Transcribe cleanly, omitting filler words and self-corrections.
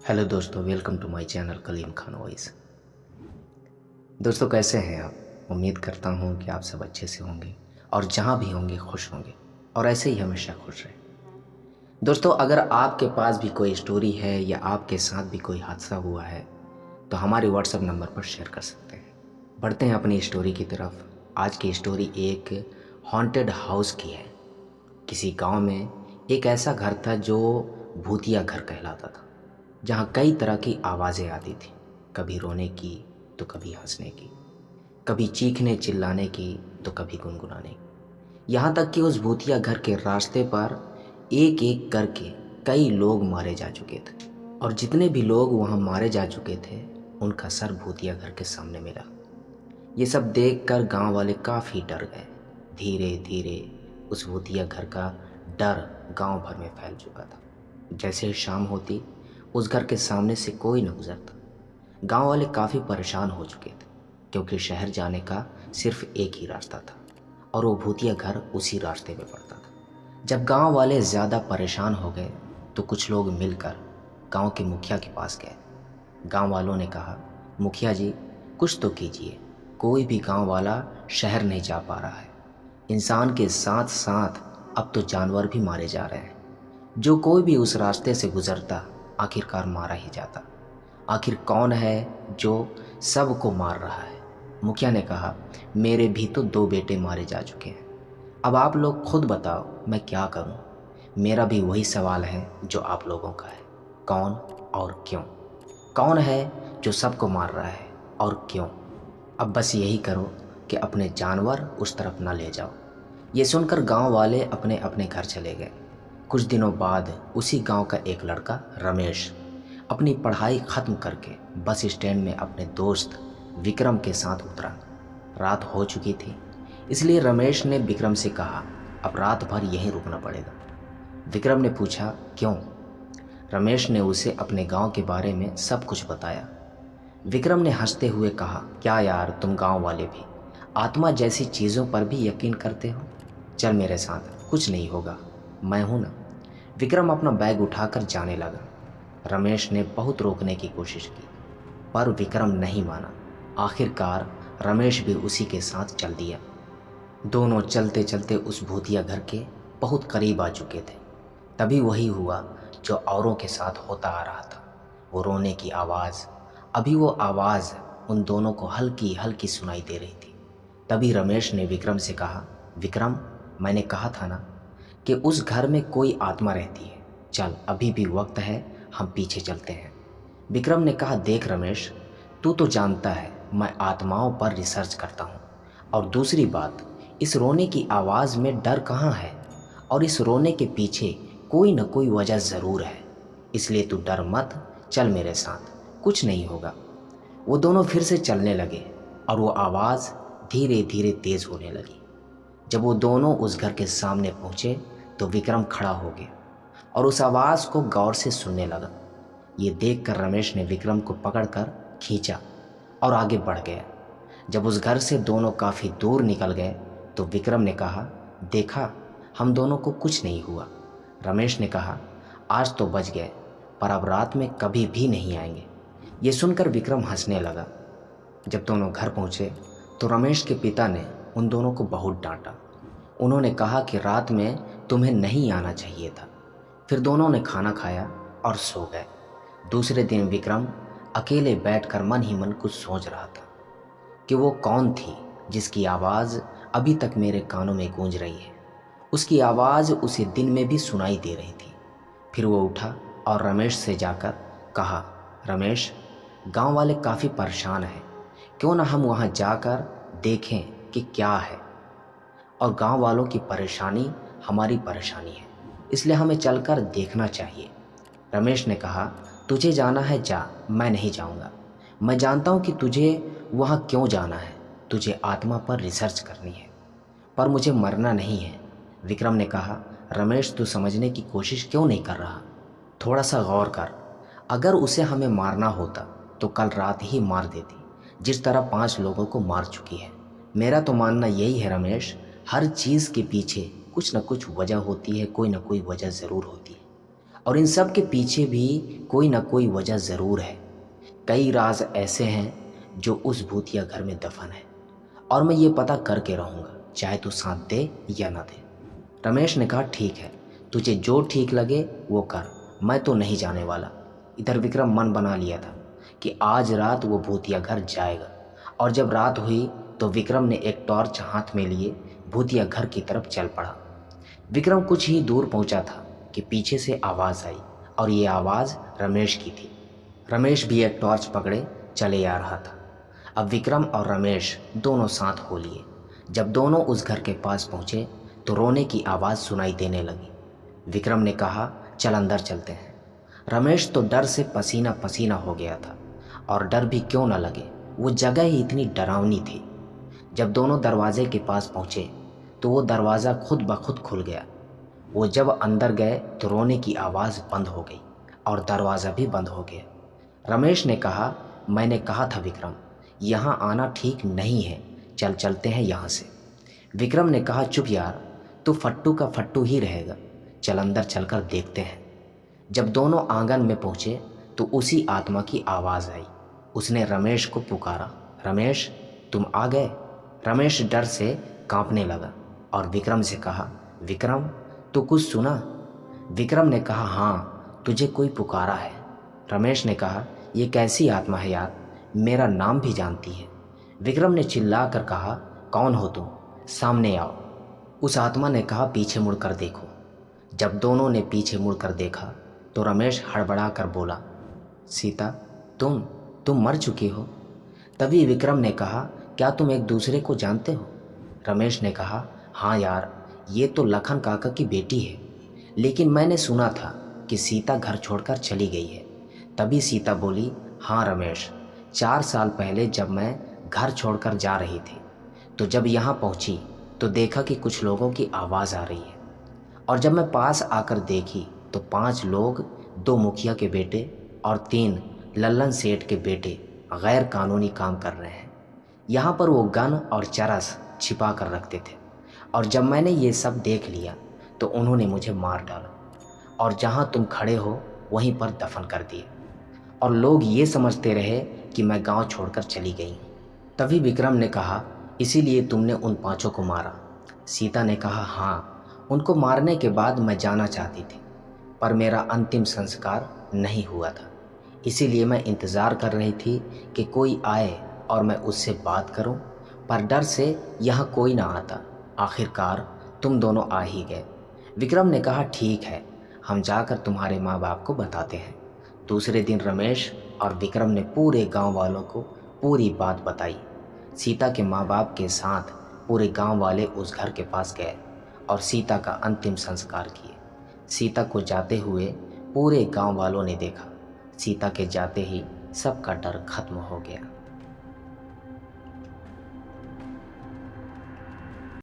Hello दोस्तों, welcome to my channel Kaleem Khan voice. दोस्तों, कैसे हैं आप? उम्मीद करता हूं कि आप सब अच्छे से होंगे और जहां भी होंगे खुश होंगे और ऐसे ही हमेशा खुश रहें। दोस्तों, अगर आपके पास भी कोई स्टोरी है या आपके साथ भी कोई हादसा हुआ है तो हमारे व्हाट्सएप नंबर पर शेयर कर सकते हैं। बढ़ते हैं अपनी स्टोरी की तरफ। आज की स्टोरी एक हॉन्टेड हाउस की है। किसी गांव में एक ऐसा घर था जो भूतिया घर कहलाता था, जहाँ कई तरह की आवाज़ें आती थी। कभी रोने की तो कभी हंसने की, कभी चीखने चिल्लाने की तो कभी गुनगुनाने की। यहाँ तक कि उस भूतिया घर के रास्ते पर एक एक करके कई लोग मारे जा चुके थे, और जितने भी लोग वहाँ मारे जा चुके थे उनका सर भूतिया घर के सामने मिला। ये सब देखकर गांव वाले काफ़ी डर गए। धीरे धीरे उस भूतिया घर का डर गांव भर में फैल चुका था। जैसे ही शाम होती उस घर के सामने से कोई न गुजरता। गांव वाले काफ़ी परेशान हो चुके थे, क्योंकि शहर जाने का सिर्फ एक ही रास्ता था और वो भूतिया घर उसी रास्ते में पड़ता था। जब गांव वाले ज़्यादा परेशान हो गए तो कुछ लोग मिलकर गांव के मुखिया के पास गए। गांव वालों ने कहा, मुखिया जी, कुछ तो कीजिए। कोई भी गांव वाला शहर नहीं जा पा रहा है। इंसान के साथ साथ अब तो जानवर भी मारे जा रहे हैं। जो कोई भी उस रास्ते से गुजरता आखिरकार मारा ही जाता। आखिर कौन है जो सबको मार रहा है? मुखिया ने कहा, मेरे भी तो 2 बेटे मारे जा चुके हैं। अब आप लोग खुद बताओ मैं क्या करूं? मेरा भी वही सवाल है जो आप लोगों का है। कौन और क्यों? कौन है जो सबको मार रहा है और क्यों? अब बस यही करो कि अपने जानवर उस तरफ ना ले जाओ। ये सुनकर गांव वाले अपने अपने घर चले गए। कुछ दिनों बाद उसी गांव का एक लड़का रमेश अपनी पढ़ाई ख़त्म करके बस स्टैंड में अपने दोस्त विक्रम के साथ उतरा। रात हो चुकी थी, इसलिए रमेश ने विक्रम से कहा, अब रात भर यहीं रुकना पड़ेगा। विक्रम ने पूछा, क्यों? रमेश ने उसे अपने गांव के बारे में सब कुछ बताया। विक्रम ने हंसते हुए कहा, क्या यार, तुम गांव वाले भी आत्मा जैसी चीज़ों पर भी यकीन करते हो? चल मेरे साथ, कुछ नहीं होगा, मैं हूं ना। विक्रम अपना बैग उठाकर जाने लगा। रमेश ने बहुत रोकने की कोशिश की, पर विक्रम नहीं माना। आखिरकार रमेश भी उसी के साथ चल दिया। दोनों चलते चलते उस भूतिया घर के बहुत करीब आ चुके थे। तभी वही हुआ जो औरों के साथ होता आ रहा था, वो रोने की आवाज़। अभी वो आवाज़ उन दोनों को हल्की हल्की सुनाई दे रही थी। तभी रमेश ने विक्रम से कहा, विक्रम, मैंने कहा था ना कि उस घर में कोई आत्मा रहती है। चल, अभी भी वक्त है, हम पीछे चलते हैं। विक्रम ने कहा, देख रमेश, तू तो जानता है मैं आत्माओं पर रिसर्च करता हूँ, और दूसरी बात, इस रोने की आवाज़ में डर कहाँ है? और इस रोने के पीछे कोई न कोई वजह ज़रूर है। इसलिए तू डर मत, चल मेरे साथ, कुछ नहीं होगा। वो दोनों फिर से चलने लगे और वो आवाज़ धीरे धीरे तेज़ होने लगी। जब वो दोनों उस घर के सामने पहुँचे तो विक्रम खड़ा हो गया और उस आवाज़ को गौर से सुनने लगा। ये देखकर रमेश ने विक्रम को पकड़कर खींचा और आगे बढ़ गया। जब उस घर से दोनों काफ़ी दूर निकल गए तो विक्रम ने कहा, देखा, हम दोनों को कुछ नहीं हुआ। रमेश ने कहा, आज तो बच गए, पर अब रात में कभी भी नहीं आएंगे। ये सुनकर विक्रम हंसने लगा। जब दोनों घर पहुँचे तो रमेश के पिता ने उन दोनों को बहुत डांटा। उन्होंने कहा कि रात में तुम्हें नहीं आना चाहिए था। फिर दोनों ने खाना खाया और सो गए। दूसरे दिन विक्रम अकेले बैठकर मन ही मन कुछ सोच रहा था कि वो कौन थी जिसकी आवाज़ अभी तक मेरे कानों में गूंज रही है। उसकी आवाज़ उसे दिन में भी सुनाई दे रही थी। फिर वो उठा और रमेश से जाकर कहा, रमेश, गांव वाले काफ़ी परेशान हैं, क्यों ना हम वहां जाकर देखें कि क्या है। और गांव वालों की परेशानी हमारी परेशानी है, इसलिए हमें चलकर देखना चाहिए। रमेश ने कहा, तुझे जाना है जा, मैं नहीं जाऊंगा। मैं जानता हूं कि तुझे वहां क्यों जाना है, तुझे आत्मा पर रिसर्च करनी है, पर मुझे मरना नहीं है। विक्रम ने कहा, रमेश, तू समझने की कोशिश क्यों नहीं कर रहा? थोड़ा सा गौर कर। अगर उसे हमें मारना होता तो कल रात ही मार देती, जिस तरह 5 लोगों को मार चुकी है। मेरा तो मानना यही है रमेश, हर चीज़ के पीछे कुछ न कुछ वजह होती है, कोई न कोई वजह ज़रूर होती है। और इन सब के पीछे भी कोई ना कोई वजह ज़रूर है। कई राज ऐसे हैं जो उस भूतिया घर में दफन है, और मैं ये पता करके रहूँगा, चाहे तू साथ दे या ना दे। रमेश ने कहा, ठीक है, तुझे जो ठीक लगे वो कर, मैं तो नहीं जाने वाला। इधर विक्रम मन बना लिया था कि आज रात वो भूतिया घर जाएगा, और जब रात हुई तो विक्रम ने एक टॉर्च हाथ में लिए भूतिया घर की तरफ चल पड़ा। विक्रम कुछ ही दूर पहुंचा था कि पीछे से आवाज़ आई, और ये आवाज़ रमेश की थी। रमेश भी एक टॉर्च पकड़े चले आ रहा था। अब विक्रम और रमेश दोनों साथ हो लिए। जब दोनों उस घर के पास पहुंचे तो रोने की आवाज़ सुनाई देने लगी। विक्रम ने कहा, चल अंदर चलते हैं। रमेश तो डर से पसीना पसीना हो गया था, और डर भी क्यों न लगे, वो जगह ही इतनी डरावनी थी। जब दोनों दरवाजे के पास पहुंचे तो वो दरवाज़ा खुद ब खुद खुल गया। वो जब अंदर गए तो रोने की आवाज़ बंद हो गई और दरवाज़ा भी बंद हो गया। रमेश ने कहा, मैंने कहा था विक्रम, यहाँ आना ठीक नहीं है, चल चलते हैं यहाँ से। विक्रम ने कहा, चुप यार, तू फट्टू का फट्टू ही रहेगा, चल अंदर चलकर देखते हैं। जब दोनों आंगन में पहुँचे तो उसी आत्मा की आवाज़ आई। उसने रमेश को पुकारा, रमेश तुम आ गए। रमेश डर से कांपने लगा और विक्रम से कहा, विक्रम तू कुछ सुना? विक्रम ने कहा, हाँ, तुझे कोई पुकारा है। रमेश ने कहा, ये कैसी आत्मा है यार, मेरा नाम भी जानती है। विक्रम ने चिल्ला कर कहा, कौन हो तुम, सामने आओ। उस आत्मा ने कहा, पीछे मुड़कर देखो। जब दोनों ने पीछे मुड़कर देखा तो रमेश हड़बड़ा कर बोला, सीता तुम मर चुकी हो। तभी विक्रम ने कहा, क्या तुम एक दूसरे को जानते हो? रमेश ने कहा, हाँ यार, ये तो लखन काका की बेटी है, लेकिन मैंने सुना था कि सीता घर छोड़कर चली गई है। तभी सीता बोली, हाँ रमेश, 4 साल पहले जब मैं घर छोड़कर जा रही थी तो जब यहाँ पहुँची तो देखा कि कुछ लोगों की आवाज़ आ रही है, और जब मैं पास आकर देखी तो 5 लोग, 2 मुखिया के बेटे और 3 लल्लन सेठ के बेटे गैर कानूनी काम कर रहे हैं। यहाँ पर वो गन और चरस छिपा कर रखते थे, और जब मैंने ये सब देख लिया तो उन्होंने मुझे मार डाला और जहाँ तुम खड़े हो वहीं पर दफन कर दिया, और लोग ये समझते रहे कि मैं गांव छोड़कर चली गई हूँ। तभी विक्रम ने कहा, इसीलिए तुमने उन 5 को मारा? सीता ने कहा, हाँ, उनको मारने के बाद मैं जाना चाहती थी, पर मेरा अंतिम संस्कार नहीं हुआ था, इसीलिए मैं इंतज़ार कर रही थी कि कोई आए और मैं उससे बात करूं, पर डर से यहाँ कोई ना आता। आखिरकार तुम दोनों आ ही गए। विक्रम ने कहा, ठीक है, हम जाकर तुम्हारे माँ बाप को बताते हैं। दूसरे दिन रमेश और विक्रम ने पूरे गांव वालों को पूरी बात बताई। सीता के माँ बाप के साथ पूरे गांव वाले उस घर के पास गए और सीता का अंतिम संस्कार किए। सीता को जाते हुए पूरे गांव वालों ने देखा। सीता के जाते ही सबका डर खत्म हो गया।